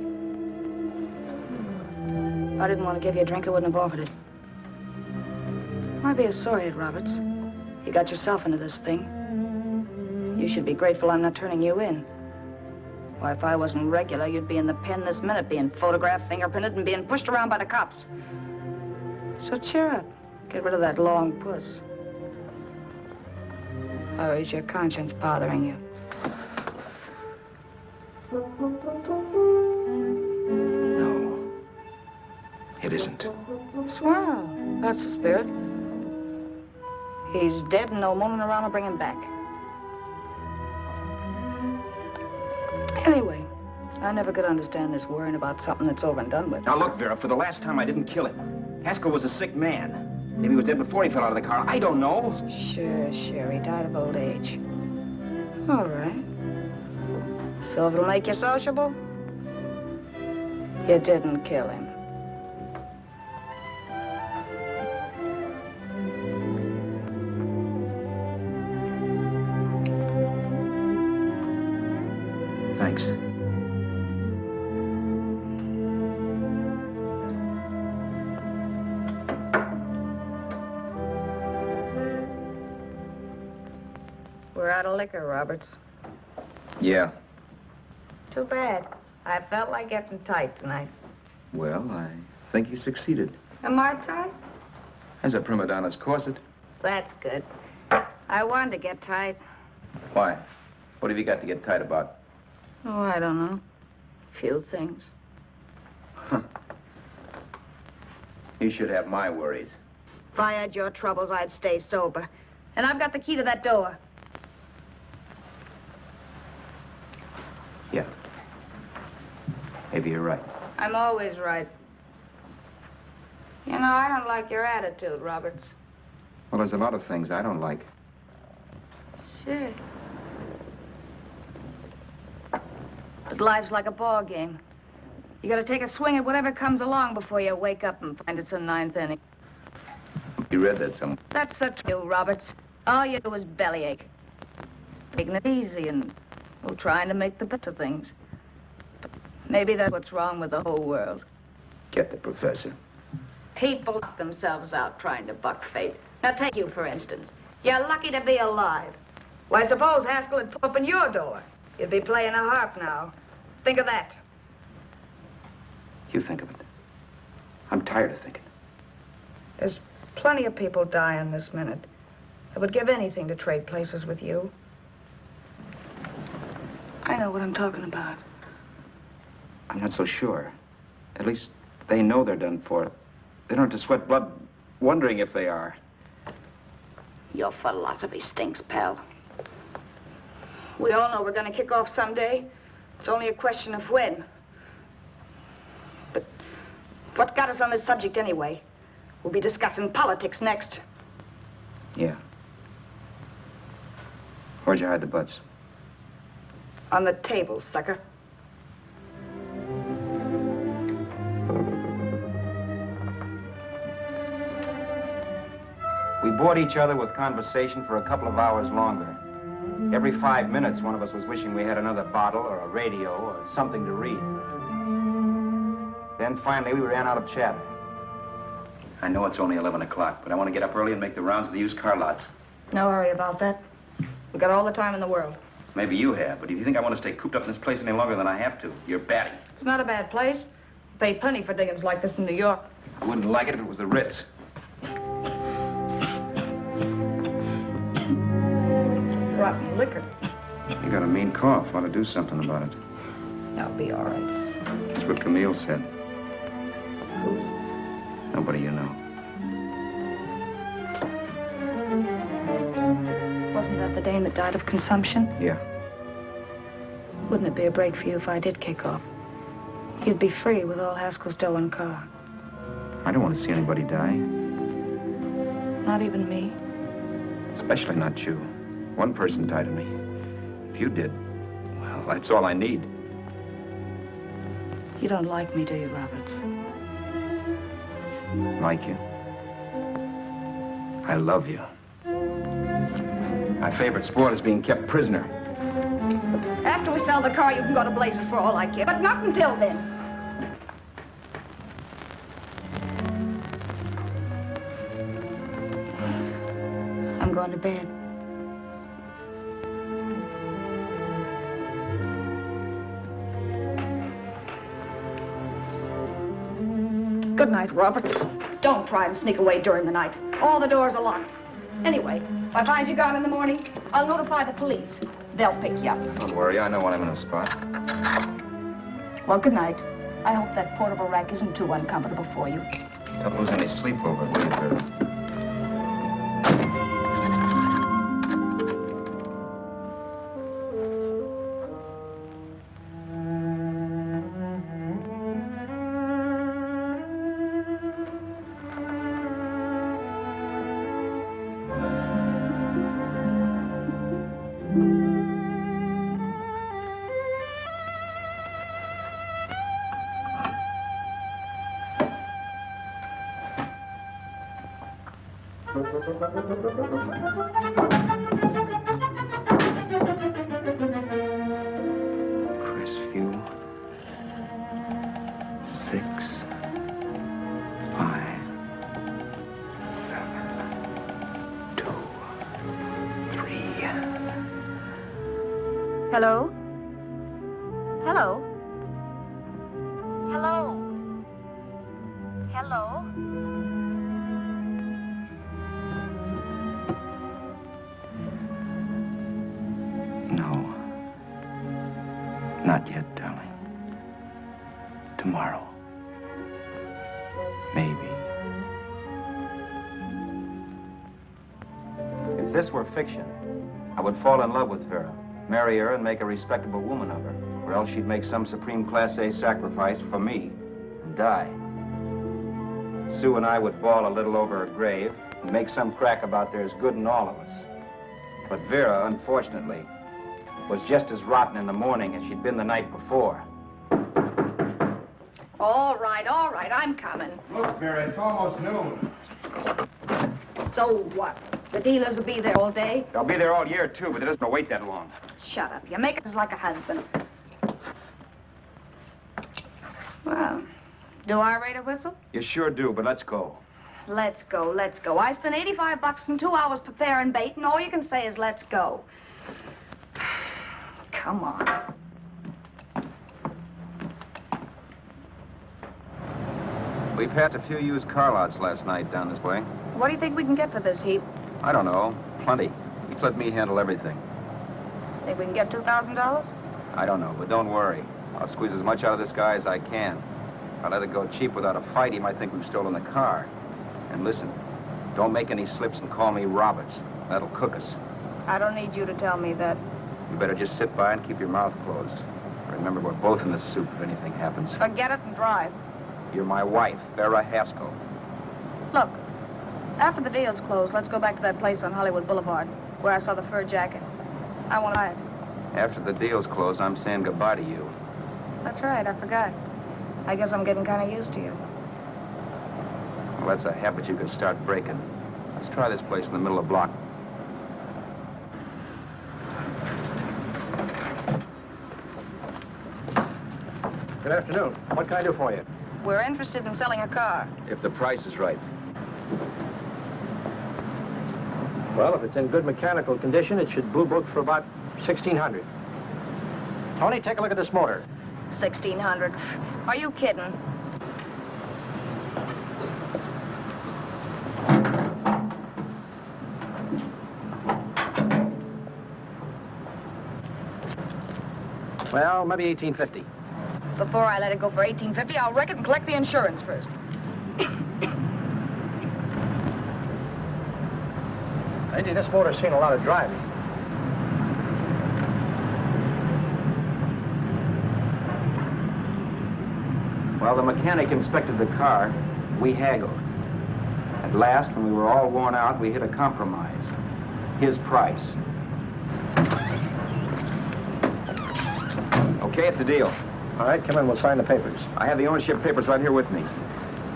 If I didn't want to give you a drink, I wouldn't have offered it. Might be a sorehead, Roberts. You got yourself into this thing. You should be grateful I'm not turning you in. Why, if I wasn't regular, you'd be in the pen this minute, being photographed, fingerprinted, and being pushed around by the cops. So cheer up. Get rid of that long puss. Or is your conscience bothering you? No. It isn't. Swell. That's the spirit. He's dead and no moaning around will bring him back. Anyway, I never could understand this worrying about something that's over and done with. Now look, Vera, for the last time I didn't kill him. Haskell was a sick man. Maybe he was dead before he fell out of the car. I don't know. Sure. He died of old age. All right. So if it'll make you sociable, you didn't kill him. Thanks. We're out of liquor, Roberts. Yeah. Too bad. I felt like getting tight tonight. Well, I think you succeeded. Am I tight? As a prima donna's corset. That's good. I wanted to get tight. Why? What have you got to get tight about? Oh, I don't know. Few things. You should have my worries. If I had your troubles, I'd stay sober. And I've got the key to that door. Yeah. Maybe you're right. I'm always right. You know, I don't like your attitude, Roberts. Well, there's a lot of things I don't like. Sure. But life's like a ball game. You gotta take a swing at whatever comes along before you wake up and find it's a ninth inning. You read that somewhere. That's the truth, Roberts. All you do is bellyache. Taking it easy and, well, trying to make the best of things. But maybe that's what's wrong with the whole world. Get the professor. People knock themselves out trying to buck fate. Now, take you, for instance. You're lucky to be alive. Why, suppose Haskell had opened your door. You'd be playing a harp now. Think of that. You think of it. I'm tired of thinking. There's plenty of people dying this minute. I would give anything to trade places with you. I know what I'm talking about. I'm not so sure. At least they know they're done for. They don't have to sweat blood wondering if they are. Your philosophy stinks, pal. We all know we're going to kick off someday. It's only a question of when. But what got us on this subject anyway? We'll be discussing politics next. Yeah. Where'd you hide the butts? On the table, sucker. We bored each other with conversation for a couple of hours longer. Every 5 minutes, one of us was wishing we had another bottle or a radio or something to read. Then finally, we ran out of chatter. I know it's only 11 o'clock, but I want to get up early and make the rounds of the used car lots. No hurry about that. We got all the time in the world. Maybe you have, but if you think I want to stay cooped up in this place any longer than I have to, you're batty. It's not a bad place. Pay plenty for diggings like this in New York. I wouldn't like it if it was the Ritz. brought me liquor. You got a mean cough. Want to do something about it. I'll be all right. That's what Camille said. Who? Nobody you know. Wasn't that the dame that died of consumption? Yeah. Wouldn't it be a break for you if I did kick off? You'd be free with all Haskell's dough and car. I don't want to see anybody die. Not even me. Especially not you. One person died of me. If you did, well, that's all I need. You don't like me, do you, Roberts? Like you? I love you. My favorite sport is being kept prisoner. After we sell the car, you can go to blazes for all I care. But not until then. I'm going to bed. Good night, Roberts. Don't try and sneak away during the night. All the doors are locked. Anyway, if I find you gone in the morning, I'll notify the police. They'll pick you up. Don't worry, I know when I'm in a spot. Well, good night. I hope that portable rack isn't too uncomfortable for you. Don't lose any sleep over it, will you, Vera? Crestview. 6, 5, 7, 2, 3. Hello? Hello? Hello? Hello? No. Not yet, darling. Tomorrow. Maybe. If this were fiction, I would fall in love with Vera, marry her, and make a respectable woman of her. Or else she'd make some supreme Class A sacrifice for me and die. Sue and I would bawl a little over her grave and make some crack about there's good in all of us. But Vera, unfortunately, was just as rotten in the morning as she'd been the night before. All right, I'm coming. Look, Vera, it's almost noon. So what? The dealers will be there all day? They'll be there all year, too, but it doesn't wait that long. Shut up. You make us like a husband. Well, do I rate a whistle? You sure do, but let's go. Let's go, let's go. I spent $85 in 2 hours preparing bait, and all you can say is let's go. Come on. We passed a few used car lots last night down this way. What do you think we can get for this heap? I don't know. Plenty. You let me handle everything. Think we can get $2,000? I don't know, but don't worry. I'll squeeze as much out of this guy as I can. If I let it go cheap without a fight, he might think we've stolen the car. And listen, don't make any slips and call me Roberts. That'll cook us. I don't need you to tell me that. You better just sit by and keep your mouth closed. Remember, we're both in the soup if anything happens. Forget it and drive. You're my wife, Vera Haskell. Look, after the deal's closed, let's go back to that place on Hollywood Boulevard where I saw the fur jacket. I want to buy it. After the deal's closed, I'm saying goodbye to you. That's right, I forgot. I guess I'm getting kind of used to you. Well, that's a habit you could start breaking. Let's try this place in the middle of the block. Good afternoon. What can I do for you? We're interested in selling a car. If the price is right. Well, if it's in good mechanical condition, it should blue book for about $1,600. Tony, take a look at this motor. 1,600. Are you kidding? Well, maybe $18.50. Before I let it go for $18.50, I'll wreck it and collect the insurance first. Lady, this motor's seen a lot of driving. Well, the mechanic inspected the car. We haggled. At last, when we were all worn out, we hit a compromise. His price. Okay, it's a deal. All right, come in. We'll sign the papers. I have the ownership papers right here with me.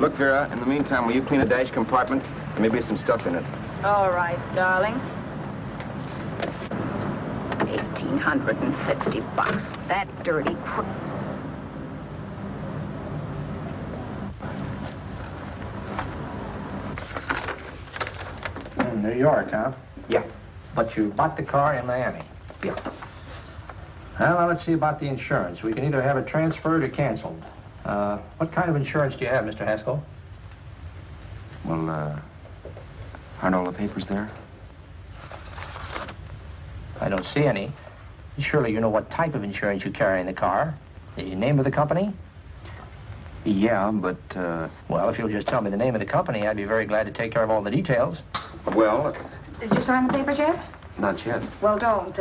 Look, Vera, in the meantime, will you clean the dash compartment? There may be some stuff in it. All right, darling. $1,850. That dirty crook. In New York, huh? Yeah. But you bought the car in Miami. Yeah. Well, now let's see about the insurance. We can either have it transferred or canceled. What kind of insurance do you have, Mr. Haskell? Well, aren't all the papers there? I don't see any. Surely you know what type of insurance you carry in the car. The name of the company? Yeah, but, Well, if you'll just tell me the name of the company, I'd be very glad to take care of all the details. well, Did you sign the papers yet? not yet. Well, don't.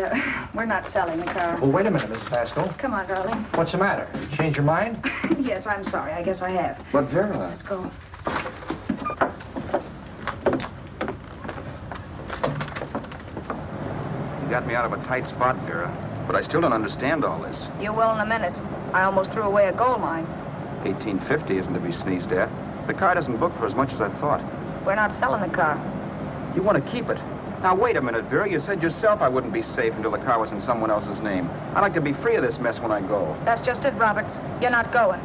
We're not selling the car. Well, wait a minute, Mrs. Haskell. Come on, darling. What's the matter? You changed your mind? Yes, I'm sorry. I guess I have. But, Vera... Let's go. You got me out of a tight spot, Vera. But I still don't understand all this. You will in a minute. I almost threw away a gold mine. $18.50 isn't to be sneezed at. The car doesn't book for as much as I thought. We're not selling the car. You want to keep it. Now, wait a minute, Vera. You said yourself I wouldn't be safe until the car was in someone else's name. I'd like to be free of this mess when I go. That's just it, Roberts. You're not going.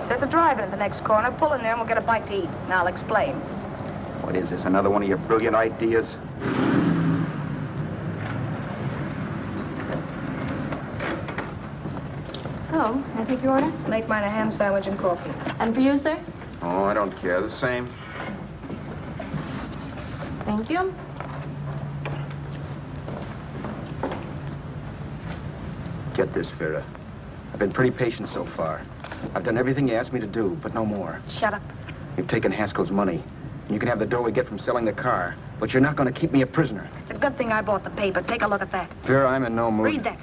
There's a drive-in at the next corner. Pull in there and we'll get a bite to eat. And I'll explain. What is this, another one of your brilliant ideas? Oh, I take your order? Make mine a ham sandwich and coffee. And for you, sir? Oh, I don't care. The same. Thank you. Get this, Vera. I've been pretty patient so far. I've done everything you asked me to do, but no more. Shut up. You've taken Haskell's money. And you can have the dough we get from selling the car. But you're not going to keep me a prisoner. It's a good thing I bought the paper. Take a look at that. Vera, I'm in no mood. Read that.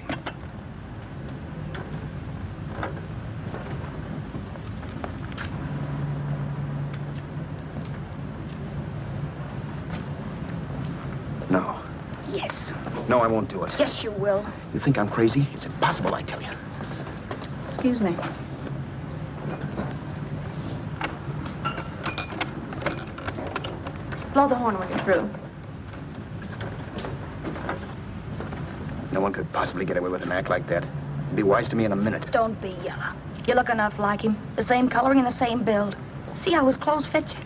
No. Yes. No, I won't do it. Yes, you will. You think I'm crazy? It's impossible, I tell you. Excuse me. Blow the horn when you're through. No one could possibly get away with an act like that. Be wise to me in a minute. Don't be yellow. You look enough like him. The same coloring and the same build. See how his clothes fit you?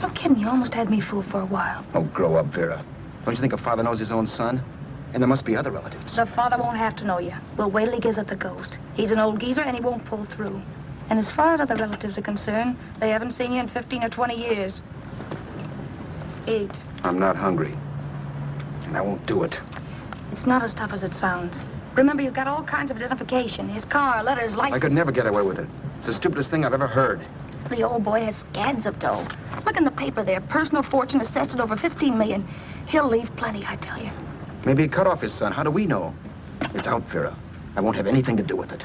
No kidding, you almost had me fooled for a while. Oh, grow up, Vera. Don't you think a father knows his own son? And there must be other relatives. So father won't have to know you. We'll wait till he gives up the ghost. He's an old geezer and he won't pull through. And as far as other relatives are concerned, they haven't seen you in 15 or 20 years. Eat. I'm not hungry. And I won't do it. It's not as tough as it sounds. Remember, you've got all kinds of identification. His car, letters, license. I could never get away with it. It's the stupidest thing I've ever heard. The old boy has scads of dough. Look in the paper there. Personal fortune assessed at over $15 million. He'll leave plenty, I tell you. Maybe he cut off his son. How do we know? It's out, Vera. I won't have anything to do with it.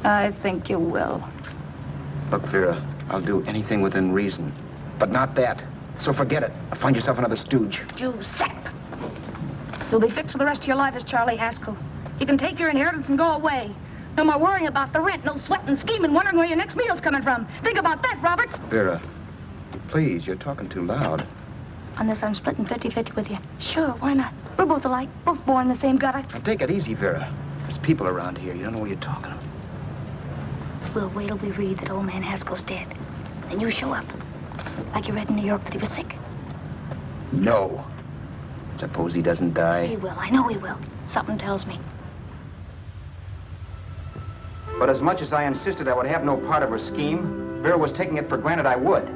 I think you will. Look, Vera, I'll do anything within reason. But not that. So forget it. Find yourself another stooge. You sap. You'll be fixed for the rest of your life as Charlie Haskell. You can take your inheritance and go away. No more worrying about the rent, no sweating, scheming, wondering where your next meal's coming from. Think about that, Roberts. Vera, please, you're talking too loud. On this, I'm splitting 50-50 with you. Sure, why not? We're both alike, both born in the same gutter. Now, take it easy, Vera. There's people around here. You don't know what you're talking about. We'll wait till we read that old man Haskell's dead. Then you show up. Like you read in New York that he was sick. No. Suppose he doesn't die. He will. I know he will. Something tells me. But as much as I insisted I would have no part of her scheme, Vera was taking it for granted I would.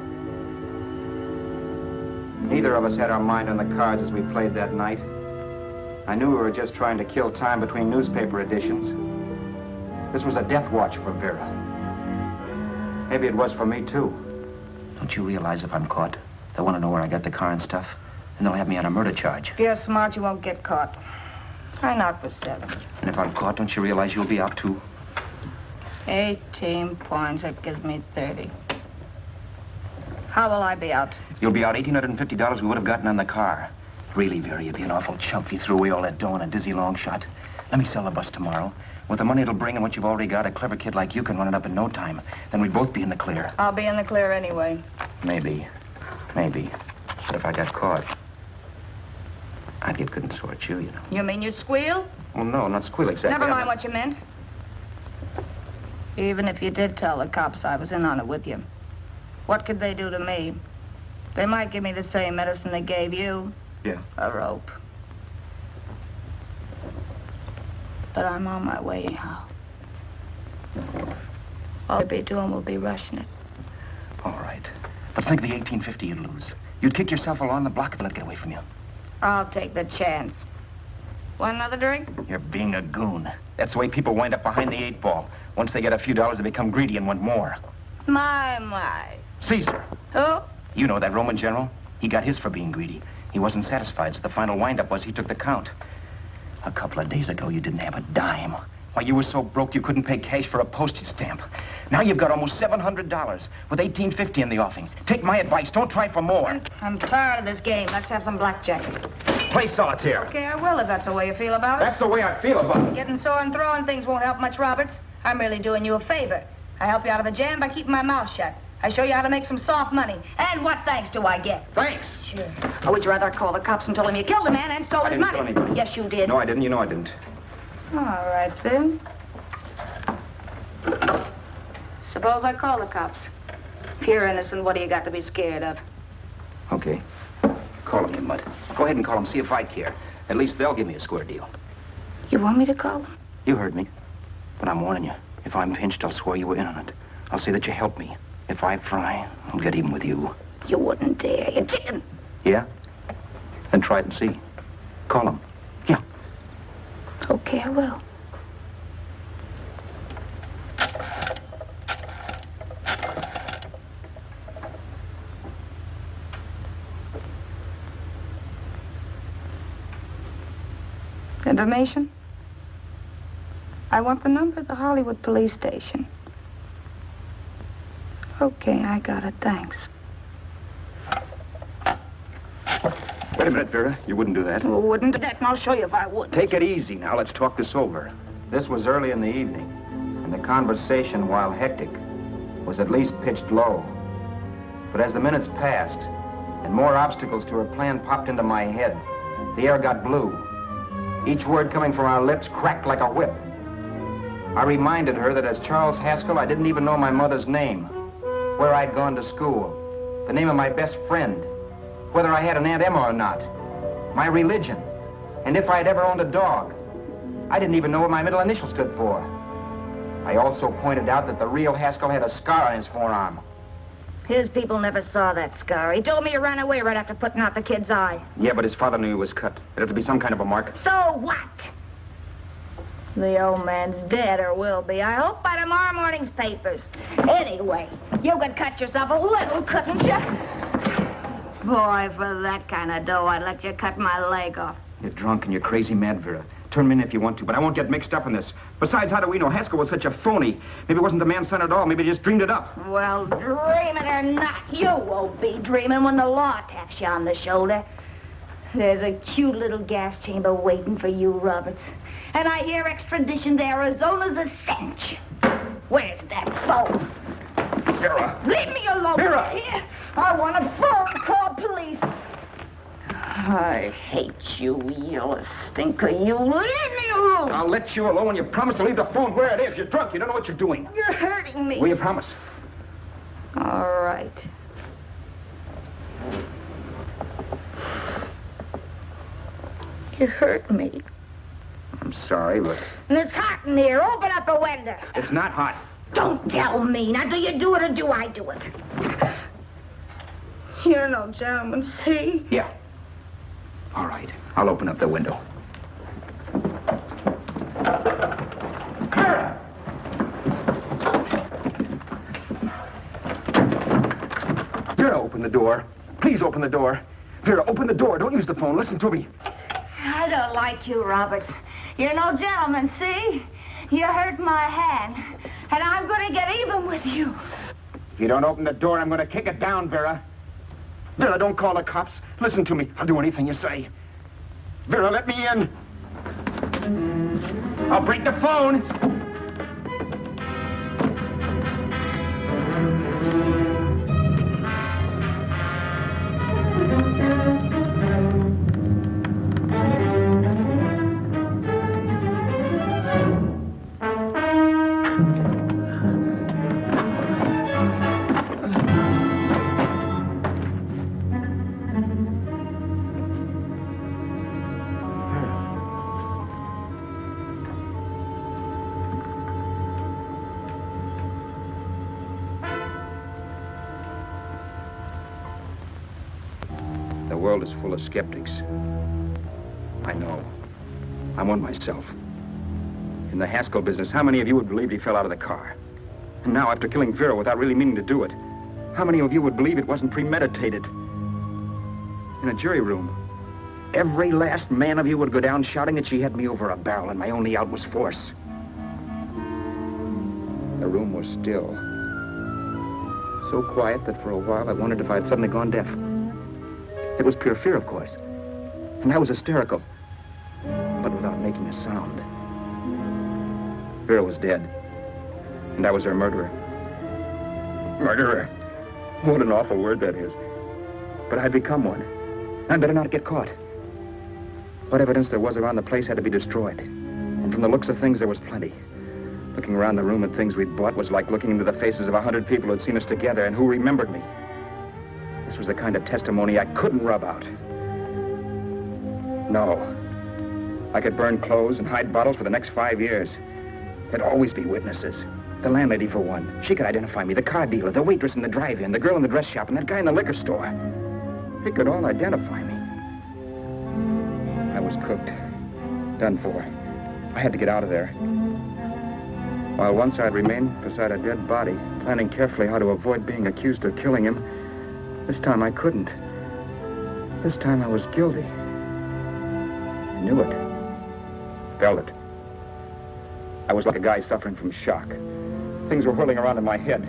Neither of us had our mind on the cards as we played that night. I knew we were just trying to kill time between newspaper editions. This was a death watch for Vera. Maybe it was for me, too. Don't you realize if I'm caught, they'll want to know where I got the car and stuff, and they'll have me on a murder charge. If you're smart, you won't get caught. I knock for 7. And if I'm caught, don't you realize you'll be out, too? 18 points. That gives me 30. How will I be out? You'll be out $1,850 we would have gotten on the car. Really, Vera, you'd be an awful chump if you threw away all that dough on a dizzy long shot. Let me sell the bus tomorrow. With the money it'll bring and what you've already got, a clever kid like you can run it up in no time. Then we'd both be in the clear. I'll be in the clear anyway. Maybe. Maybe. But if I got caught, I'd get good and sore at you, you know. You mean you'd squeal? Well, no, not squeal exactly. Never mind what you meant. Even if you did tell the cops I was in on it with you, what could they do to me? They might give me the same medicine they gave you. Yeah. A rope. But I'm on my way now. All they'll be doing will be rushing it. All right. But think of the $1,850 you'd lose. You'd kick yourself along the block and let it get away from you. I'll take the chance. Want another drink? You're being a goon. That's the way people wind up behind the 8 ball. Once they get a few dollars, they become greedy and want more. My. Caesar. Who? You know that Roman general? He got his for being greedy. He wasn't satisfied, so the final wind-up was he took the count. A couple of days ago, you didn't have a dime. Why, you were so broke you couldn't pay cash for a postage stamp. Now you've got almost $700 with $1,850 in the offing. Take my advice. Don't try for more. I'm tired of this game. Let's have some blackjack. Play solitaire. Okay, I will if that's the way you feel about it. That's the way I feel about it. Getting sore and throwing things won't help much, Roberts. I'm really doing you a favor. I help you out of a jam by keeping my mouth shut. I show you how to make some soft money. And what thanks do I get? Thanks. Sure. Or would you rather call the cops and told them you killed the man and stole his money? I didn't kill anybody. Yes, you did. No, I didn't. You know I didn't. All right, then. Suppose I call the cops. If you're innocent, what do you got to be scared of? Okay. Call them, you mutt. Go ahead and call them, see if I care. At least they'll give me a square deal. You want me to call them? You heard me. But I'm warning you. If I'm pinched, I'll swear you were in on it. I'll say that you helped me. If I fry, I'll get even with you. You wouldn't dare. You didn't. Yeah? Then try it and see. Call them. Yeah. Okay, I will. Information? I want the number of the Hollywood police station. Okay, I got it. Thanks. Wait a minute, Vera. You wouldn't do that. Well, wouldn't do that, and I'll show you if I would. Take it easy now. Let's talk this over. This was early in the evening, and the conversation, while hectic, was at least pitched low. But as the minutes passed, and more obstacles to her plan popped into my head, the air got blue. Each word coming from our lips cracked like a whip. I reminded her that as Charles Haskell, I didn't even know my mother's name, where I'd gone to school, the name of my best friend, whether I had an Aunt Emma or not, my religion, and if I'd ever owned a dog. I didn't even know what my middle initial stood for. I also pointed out that the real Haskell had a scar on his forearm. His people never saw that scar. He told me he ran away right after putting out the kid's eye. Yeah, but his father knew he was cut. It'd have to be some kind of a mark. So what? The old man's dead, or will be. I hope by tomorrow morning's papers. Anyway, you could cut yourself a little, couldn't you? Boy, for that kind of dough, I'd let you cut my leg off. You're drunk and you're crazy mad, Vera. Turn me in if you want to, but I won't get mixed up in this. Besides, how do we know Haskell was such a phony? Maybe it wasn't the man's son at all. Maybe he just dreamed it up. Well, dreaming or not, you won't be dreaming when the law taps you on the shoulder. There's a cute little gas chamber waiting for you, Roberts. And I hear extradition to Arizona's a cinch. Where's that phone? Vera! Leave me alone. Vera! Here. I want a phone. Call police. I hate you yellow stinker. You leave me alone. I'll let you alone when you promise to leave the phone where it is. You're drunk. You don't know what you're doing. You're hurting me. Will you promise? All right. You hurt me. I'm sorry, but... And it's hot in here. Open up a window. It's not hot. Don't tell me. Now, do you do it or do I do it? You're no gentleman, see? Yeah. All right. I'll open up the window. door. Please open the door. Vera, open the door. Don't use the phone. Listen to me. I don't like you, Roberts. You're no gentleman, see? You hurt my hand, and I'm going to get even with you. If you don't open the door, I'm going to kick it down, Vera. Vera, don't call the cops. Listen to me. I'll do anything you say. Vera, let me in. I'll break the phone. The world is full of skeptics. I know. I'm one myself. In the Haskell business, how many of you would believe he fell out of the car? And now, after killing Vera without really meaning to do it, how many of you would believe it wasn't premeditated? In a jury room, every last man of you would go down shouting that she had me over a barrel and my only out was force. The room was still. So quiet that for a while I wondered if I had suddenly gone deaf. It was pure fear, of course. And I was hysterical, but without making a sound. Vera was dead, and I was her murderer. Murderer. What an awful word that is. But I'd become one. I'd better not get caught. What evidence there was around the place had to be destroyed. And from the looks of things, there was plenty. Looking around the room at things we'd bought was like looking into the faces of 100 people who had seen us together and who remembered me. This was the kind of testimony I couldn't rub out. No. I could burn clothes and hide bottles for the next 5 years. There'd always be witnesses. The landlady, for one. She could identify me. The car dealer, the waitress in the drive-in, the girl in the dress shop, and that guy in the liquor store. They could all identify me. I was cooked. Done for. I had to get out of there. While once I'd remained beside a dead body, planning carefully how to avoid being accused of killing him, this time I couldn't. This time I was guilty. I knew it. Felt it. I was like a guy suffering from shock. Things were whirling around in my head.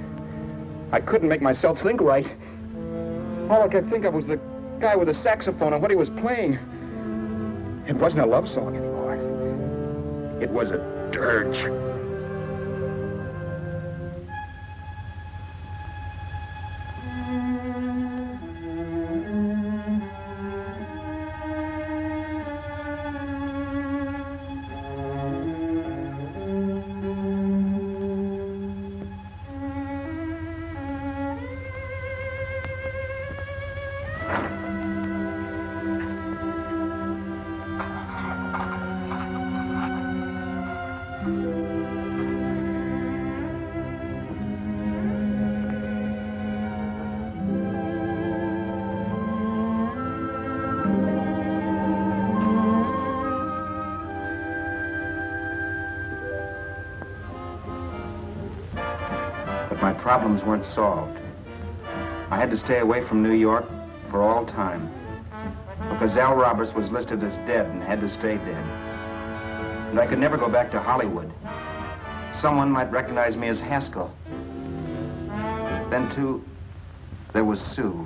I couldn't make myself think right. All I could think of was the guy with the saxophone and what he was playing. It wasn't a love song anymore. It was a dirge. Problems weren't solved. I had to stay away from New York for all time because Al Roberts was listed as dead and had to stay dead. And I could never go back to Hollywood. Someone might recognize me as Haskell. Then, too, there was Sue.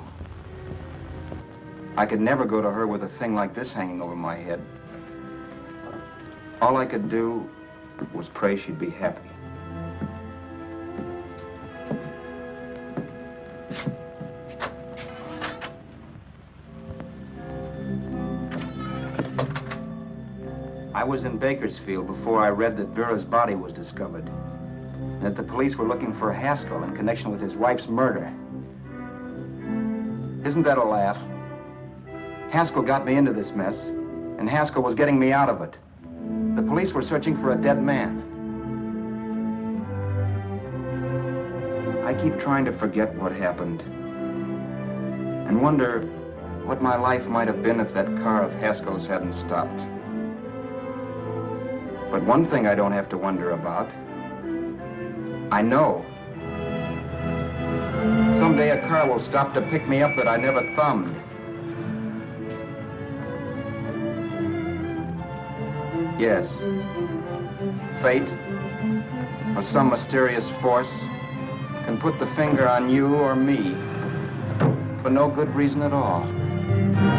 I could never go to her with a thing like this hanging over my head. All I could do was pray she'd be happy. I was in Bakersfield before I read that Vera's body was discovered, and that the police were looking for Haskell in connection with his wife's murder. Isn't that a laugh? Haskell got me into this mess, and Haskell was getting me out of it. The police were searching for a dead man. I keep trying to forget what happened, and wonder what my life might have been if that car of Haskell's hadn't stopped. But one thing I don't have to wonder about. I know. Someday a car will stop to pick me up that I never thumbed. Yes. Fate, or some mysterious force, can put the finger on you or me for no good reason at all.